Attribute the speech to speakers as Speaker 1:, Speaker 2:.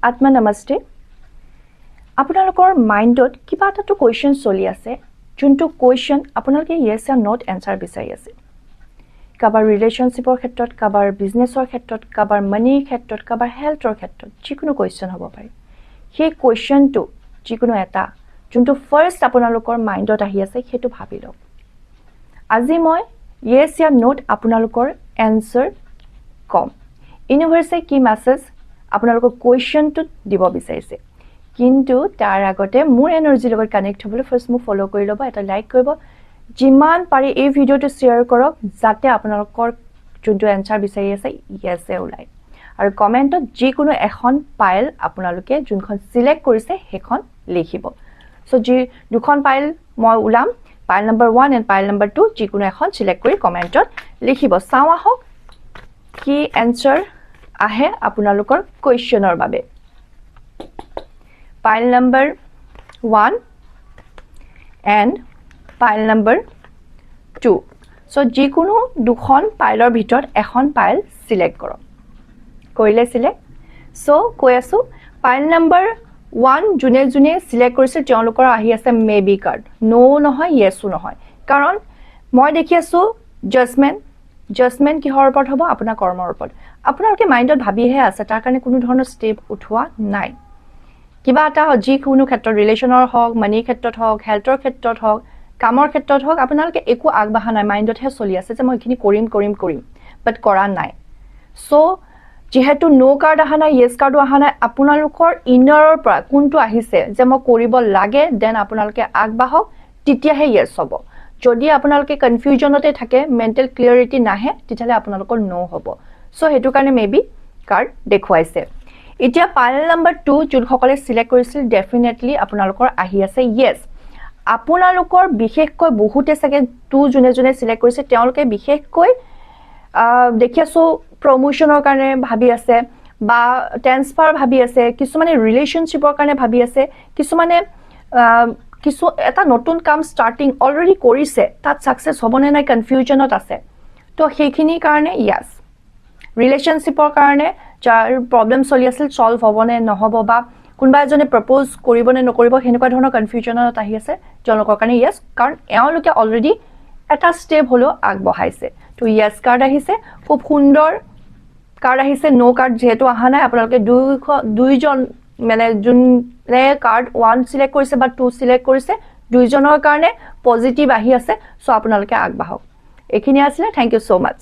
Speaker 1: আত্মা নমস্তে আপোনালোকৰ মাইণ্ডত কিবা এটা কোৱেশ্চন চলি আছে যোনটো কোৱেশ্চন আপোনালোকে ইয়েছ অৰ নট এনসাৰ বিচাৰি আছে কাবাৰ ৰিলেশনশিপৰ ক্ষেত্ৰত কাবাৰ বিজনেছৰ ক্ষেত্ৰত কাবাৰ মানিৰ ক্ষেত্ৰত কাবাৰ হেলথৰ ক্ষেত্ৰত যিকোনো কোৱেশ্চন হ'ব পাৰে সেই কোৱেশ্চনটো যিকোনো এটা যোনটো ফাৰ্স্ট আপোনালোকৰ মাইণ্ডত আহি আছে সেইটো ভাবি লওক আজি মই ইয়েছ অৰ নট আপোনালোকৰ এনসাৰ কম ইউনিভাৰ্ছে কি মেছেজ আপোনালোকৰ কোৱেশ্চনটো দিব বিচাৰিছে কিন্তু তাৰ আগতে মোৰ এনাৰ্জি লগত কানেক্ট হ'বলৈ ফাৰ্স্ট মোক ফলো কৰি ল'ব এটা লাইক কৰিব যিমান পাৰি এই ভিডিওটো শেয়াৰ কৰক যাতে আপোনালোকৰ যোনটো এনসাৰ বিচাৰি আছে ইয়েছে ওলাই আৰু কমেন্টত যিকোনো এখন ফাইল আপোনালোকে যোনখন সিলেক্ট কৰিছে সেইখন লিখিব সো যি দুখন ফাইল মই উলাম file number 1 and file number 2 যিকোনো এখন সিলেক্ট কৰি কমেন্টত লিখিব চাও আহক কি এনসাৰ আহে আপোনালোকৰ কোৱেশ্চনৰ বাবে file number 1 and file number 2 so যিকোনো দুখন ফাইলৰ ভিতৰত এখন ফাইল সিলেক্ট কৰক কৰিলে সিলেক্ট so কৈ আছো ফাইল নম্বৰ 1 জুনে জুনে সিলেক্ট কৰিছে তেওঁলোকৰ আহি আছে মেবি কাৰ্ড নো নহয় ইয়েছো নহয় কাৰণ মই দেখি আছো জাজমেন্ট কিহৰ ওপৰত হ'ব আপোনাৰ কৰ্মৰ ওপৰত আপোনালোকে মাইণ্ডত ভাবিহে আছে তাৰ কাৰণে কোনো ধৰণৰ ষ্টেপ উঠোৱা নাই কিবা এটা যিকোনো ক্ষেত্ৰত ৰিলেশনৰ হওক মানিৰ ক্ষেত্ৰত হওক হেলথৰ ক্ষেত্ৰত হওক কামৰ ক্ষেত্ৰত হওক আপোনালোকে একো আগবাঢ়া নাই মাইণ্ডতহে চলি আছে যে মই এইখিনি কৰিম বাট কৰা নাই সো যেহেতু নো কাৰ্ড আহা নাই ইয়েছ কাৰ্ডো আহা নাই আপোনালোকৰ ইনাৰৰ পৰা কোনটো আহিছে যে মই কৰিব লাগে দেন আপোনালোকে আগবাঢ়ক তেতিয়াহে ইয়েছ হ'ব যদি আপোনালোকে কনফিউজনতে থাকে মেন্টাল ক্লিয়াৰিটি নাহে তেতিয়ালে আপোনালোকৰ নো হ'ব সো হেতু কাৰণে মেবি কাৰ্ড দেখুৱাইছে এতিয়া ফাইল নম্বৰ 2 যোনসকলে সিলেক্ট কৰিছিল ডেফিনেটলি আপোনালোকৰ আহি আছে ইয়েছ আপোনালোকৰ বিশেষকৈ বহুতে সাগে 2 জুনে জুনে সিলেক্ট কৰিছে তেওঁলোকে বিশেষকৈ দেখি আছো প্ৰমোশনৰ কাৰণে ভাবি আছে বা ট্ৰান্সফাৰ ভাবি আছে কিছুমানে ৰিলেশনশিপৰ কাৰণে ভাবি আছে কিছুমানে কিছু এটা নতুন কাম স্টাৰ্টিং অলৰেডি কৰিছে তাত সাকসেস হ'বনে নাই কনফিউজনত আছে তো সেইখিনি কাৰণে ইয়েছ ৰিলেশনশিপৰ কাৰণে যাৰ প্ৰবলেম চলি আছিল সলভ হ'বনে নহব বা কোনবা এজনে প্ৰপ'জ কৰিবনে নকৰিব হেনেকুৱা ধৰণৰ কনফিউজনত আহি আছে তেওঁলোকৰ কাৰণে ইয়েছ কাৰণ এওঁলোকে অলৰেডি এটা ষ্টেপ হলো আগবঢ়াইছে তো ইয়েছ কাৰ্ড আহিছে খুব সুন্দৰ কাৰ্ড আহিছে নো কাৰ্ড যেহেতু আহা নাই আপোনালোকে দুইজন মানে যোনে কাৰ্ড 1 সিলেক্ট কৰিছে বা 2 সিলেক্ট কৰিছে দুইজনৰ কাৰণে পজিটিভ আহি আছে সো আপোনালোকে আগবাঢ়ক এইখিনি আছিল থ্যাংক ইউ সো মাচ